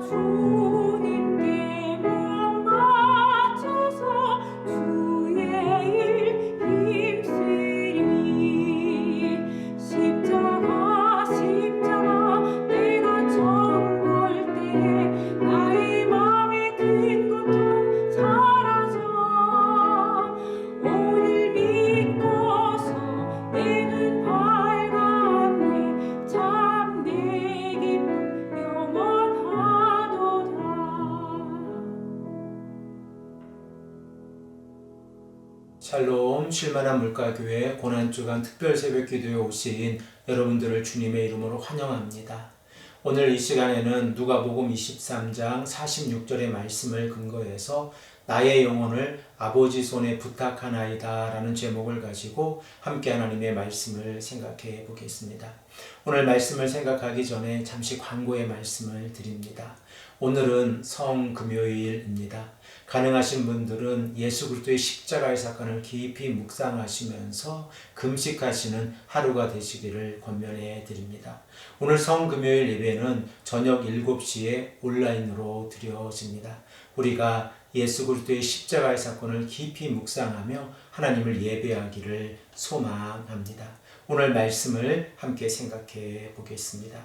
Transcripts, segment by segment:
주님께 마음 맞춰서 주의 일 힘쓰리. 십자가 내가 처음 볼 때에 나의 맘에 큰 고통 사라져. 오늘 믿고서 내 눈 밝았네. 참 내 기쁨 영원하도다. 샬롬 쉴만한 물가교회 고난주간 특별새벽기도에 오신 여러분들을 주님의 이름으로 환영합니다. 오늘 이 시간에는 누가복음 23장 46절의 말씀을 근거해서 나의 영혼을 아버지 손에 부탁하나이다 라는 제목을 가지고 함께 하나님의 말씀을 생각해 보겠습니다. 오늘 말씀을 생각하기 전에 잠시 광고의 말씀을 드립니다. 오늘은 성금요일입니다. 가능하신 분들은 예수 그리스도의 십자가의 사건을 깊이 묵상하시면서 금식하시는 하루가 되시기를 권면해 드립니다. 오늘 성금요일 예배는 저녁 7시에 온라인으로 드려집니다. 우리가 예수 그리스도의 십자가의 사건을 깊이 묵상하며 하나님을 예배하기를 소망합니다. 오늘 말씀을 함께 생각해 보겠습니다.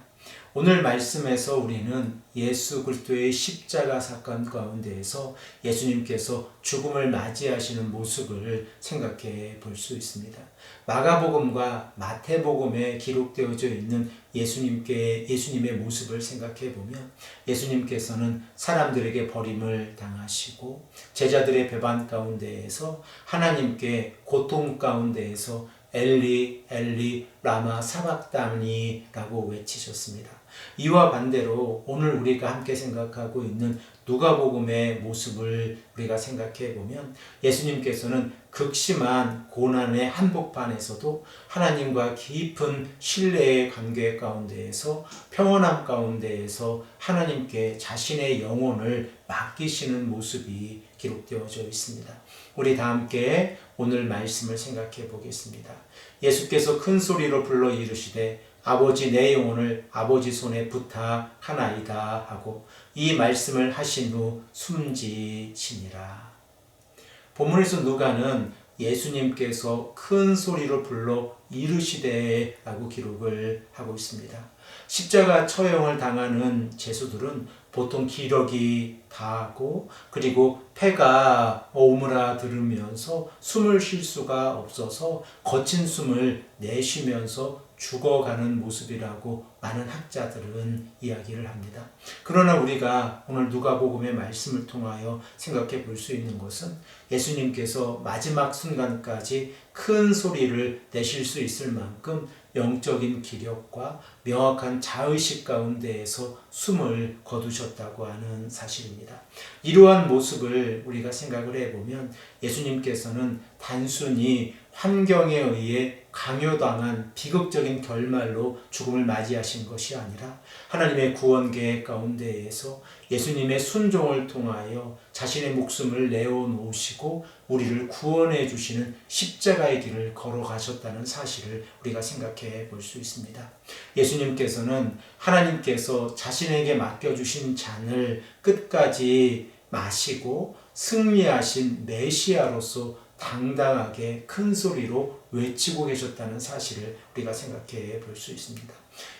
오늘 말씀에서 우리는 예수 그리스도의 십자가 사건 가운데에서 예수님께서 죽음을 맞이하시는 모습을 생각해 볼 수 있습니다. 마가복음과 마태복음에 기록되어져 있는 예수님의 모습을 생각해 보면 예수님께서는 사람들에게 버림을 당하시고 제자들의 배반 가운데에서 하나님께 고통 가운데에서 엘리 엘리 라마 사박다니 라고 외치셨습니다. 이와 반대로 오늘 우리가 함께 생각하고 있는 누가복음의 모습을 우리가 생각해 보면 예수님께서는 극심한 고난의 한복판에서도 하나님과 깊은 신뢰의 관계 가운데에서 평온함 가운데에서 하나님께 자신의 영혼을 맡기시는 모습이 기록되어져 있습니다. 우리 다 함께 오늘 말씀을 생각해 보겠습니다. 예수께서 큰 소리로 불러 이르시되 아버지 내 영혼을 아버지 손에 부탁하나이다 하고 이 말씀을 하신 후 숨지시니라. 본문에서 누가는 예수님께서 큰 소리로 불러 이르시되 라고 기록을 하고 있습니다. 십자가 처형을 당하는 죄수들은 보통 기력이 다하고 그리고 폐가 오므라들으면서 숨을 쉴 수가 없어서 거친 숨을 내쉬면서 죽어가는 모습이라고 많은 학자들은 이야기를 합니다. 그러나 우리가 오늘 누가복음의 말씀을 통하여 생각해 볼 수 있는 것은 예수님께서 마지막 순간까지 큰 소리를 내실 수 있을 만큼 영적인 기력과 명확한 자의식 가운데에서 숨을 거두셨다고 하는 사실입니다. 이러한 모습을 우리가 생각을 해보면 예수님께서는 단순히 환경에 의해 강요당한 비극적인 결말로 죽음을 맞이하신 것이 아니라 하나님의 구원 계획 가운데에서 예수님의 순종을 통하여 자신의 목숨을 내어놓으시고 우리를 구원해 주시는 십자가의 길을 걸어가셨다는 사실을 우리가 생각해 볼 수 있습니다. 예수님께서는 하나님께서 자신에게 맡겨주신 잔을 끝까지 마시고 승리하신 메시아로서 당당하게 큰 소리로 외치고 계셨다는 사실을 우리가 생각해 볼 수 있습니다.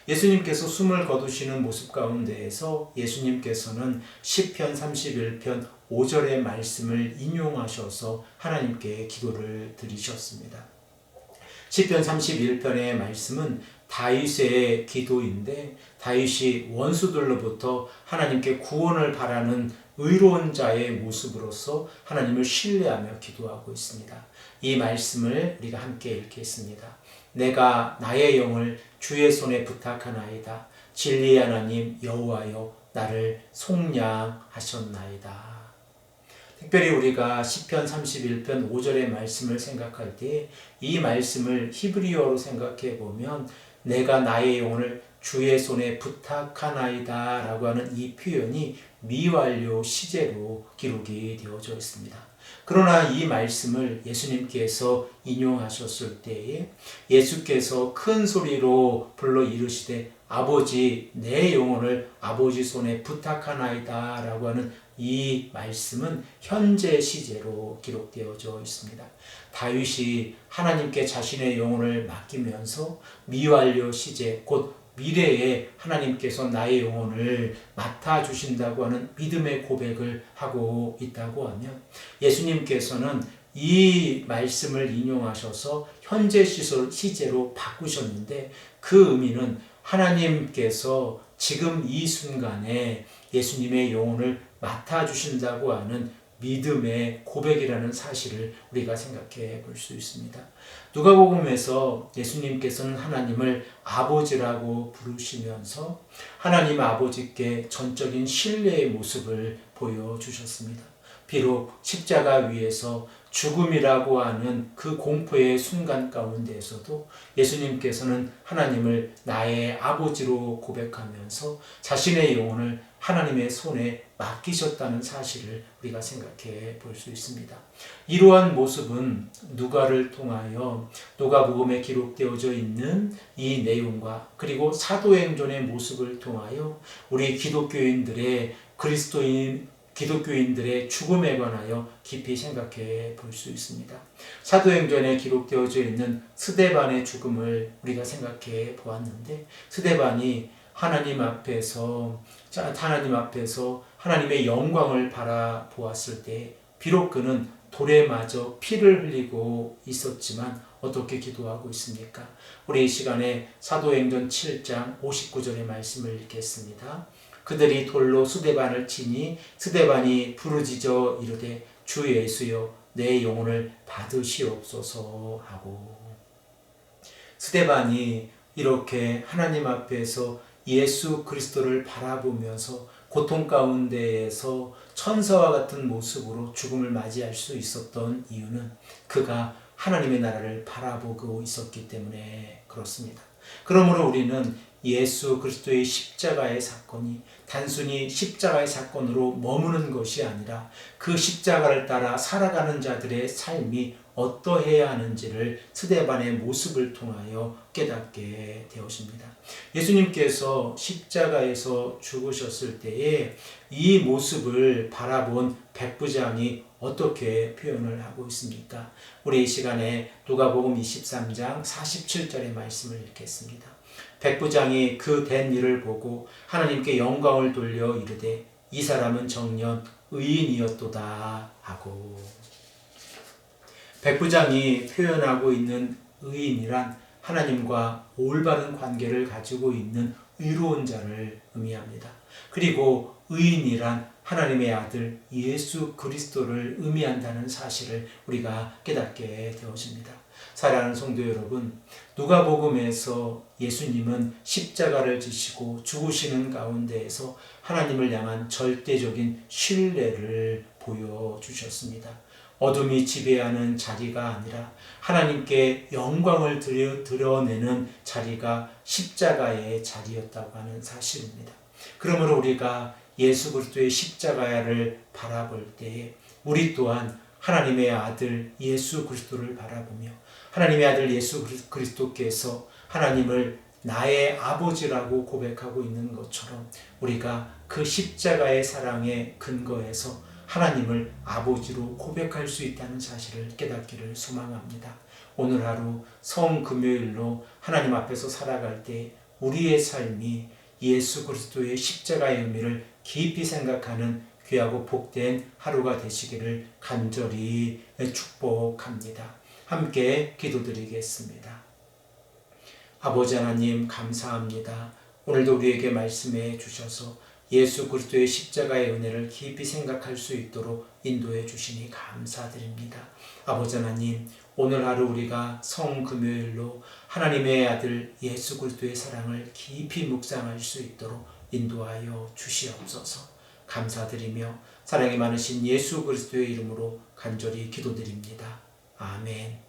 예수님께서 숨을 거두시는 모습 가운데에서 예수님께서는 시편 31편 5절의 말씀을 인용하셔서 하나님께 기도를 드리셨습니다. 시편 31편의 말씀은 다윗의 기도인데 다윗이 원수들로부터 하나님께 구원을 바라는 의로운 자의 모습으로서 하나님을 신뢰하며 기도하고 있습니다. 이 말씀을 우리가 함께 읽겠습니다. 내가 나의 영을 주의 손에 부탁하나이다. 진리의 하나님 여호와여 나를 속량하셨나이다. 특별히 우리가 시편 31편 5절의 말씀을 생각할 때 이 말씀을 히브리어로 생각해 보면 내가 나의 영혼을 주의 손에 부탁하나이다 라고 하는 이 표현이 미완료 시제로 기록이 되어져 있습니다. 그러나 이 말씀을 예수님께서 인용하셨을 때에 예수께서 큰 소리로 불러 이르시되 아버지 내 영혼을 아버지 손에 부탁하나이다 라고 하는 이 말씀은 현재 시제로 기록되어져 있습니다. 다윗이 하나님께 자신의 영혼을 맡기면서 미완료 시제 곧 미래에 하나님께서 나의 영혼을 맡아주신다고 하는 믿음의 고백을 하고 있다고 하면 예수님께서는 이 말씀을 인용하셔서 현재 시제로 바꾸셨는데 그 의미는 하나님께서 지금 이 순간에 예수님의 영혼을 맡아주신다고 하는 믿음의 고백이라는 사실을 우리가 생각해 볼 수 있습니다. 누가복음에서 예수님께서는 하나님을 아버지라고 부르시면서 하나님 아버지께 전적인 신뢰의 모습을 보여주셨습니다. 비록 십자가 위에서 죽음이라고 하는 그 공포의 순간 가운데에서도 예수님께서는 하나님을 나의 아버지로 고백하면서 자신의 영혼을 하나님의 손에 맡기셨다는 사실을 우리가 생각해 볼 수 있습니다. 이러한 모습은 누가를 통하여 누가복음에 기록되어져 있는 이 내용과 그리고 사도행전의 모습을 통하여 우리 기독교인들의 죽음에 관하여 깊이 생각해 볼 수 있습니다. 사도행전에 기록되어져 있는 스데반의 죽음을 우리가 생각해 보았는데 스데반이 하나님 앞에서 하나님의 영광을 바라보았을 때 비록 그는 돌에 맞아 피를 흘리고 있었지만 어떻게 기도하고 있습니까? 우리 이 시간에 사도행전 7장 59절의 말씀을 읽겠습니다. 그들이 돌로 스데반을 치니 스데반이 부르짖어 이르되 주 예수여 내 영혼을 받으시옵소서 하고 스데반이 이렇게 하나님 앞에서 예수 그리스도를 바라보면서 고통 가운데에서 천사와 같은 모습으로 죽음을 맞이할 수 있었던 이유는 그가 하나님의 나라를 바라보고 있었기 때문에 그렇습니다. 그러므로 우리는 예수 그리스도의 십자가의 사건이 단순히 십자가의 사건으로 머무는 것이 아니라 그 십자가를 따라 살아가는 자들의 삶이 어떠해야 하는지를 스데반의 모습을 통하여 깨닫게 되었습니다. 예수님께서 십자가에서 죽으셨을 때에 이 모습을 바라본 백부장이 어떻게 표현을 하고 있습니까? 우리 이 시간에 누가복음 23장 47절의 말씀을 읽겠습니다. 백부장이 그 된 일을 보고 하나님께 영광을 돌려 이르되 이 사람은 정녕 의인이었도다 하고 백부장이 표현하고 있는 의인이란 하나님과 올바른 관계를 가지고 있는 의로운 자를 의미합니다. 그리고 의인이란 하나님의 아들 예수 그리스도를 의미한다는 사실을 우리가 깨닫게 되어집니다. 사랑하는 성도 여러분, 누가복음에서 예수님은 십자가를 지시고 죽으시는 가운데에서 하나님을 향한 절대적인 신뢰를 보여주셨습니다. 어둠이 지배하는 자리가 아니라 하나님께 영광을 드러내는 자리가 십자가의 자리였다고 하는 사실입니다. 그러므로 우리가 예수 그리스도의 십자가를 바라볼 때에 우리 또한 하나님의 아들 예수 그리스도를 바라보며 하나님의 아들 예수 그리스도께서 하나님을 나의 아버지라고 고백하고 있는 것처럼 우리가 그 십자가의 사랑의 근거에서 하나님을 아버지로 고백할 수 있다는 사실을 깨닫기를 소망합니다. 오늘 하루 성금요일로 하나님 앞에서 살아갈 때 우리의 삶이 예수 그리스도의 십자가의 의미를 깊이 생각하는 귀하고 복된 하루가 되시기를 간절히 축복합니다. 함께 기도드리겠습니다. 아버지 하나님 감사합니다. 오늘도 우리에게 말씀해 주셔서 예수 그리스도의 십자가의 은혜를 깊이 생각할 수 있도록 인도해 주시니 감사드립니다. 아버지 하나님, 오늘 하루 우리가 성금요일로 하나님의 아들 예수 그리스도의 사랑을 깊이 묵상할 수 있도록 인도하여 주시옵소서. 감사드리며 사랑이 많으신 예수 그리스도의 이름으로 간절히 기도드립니다. 아멘.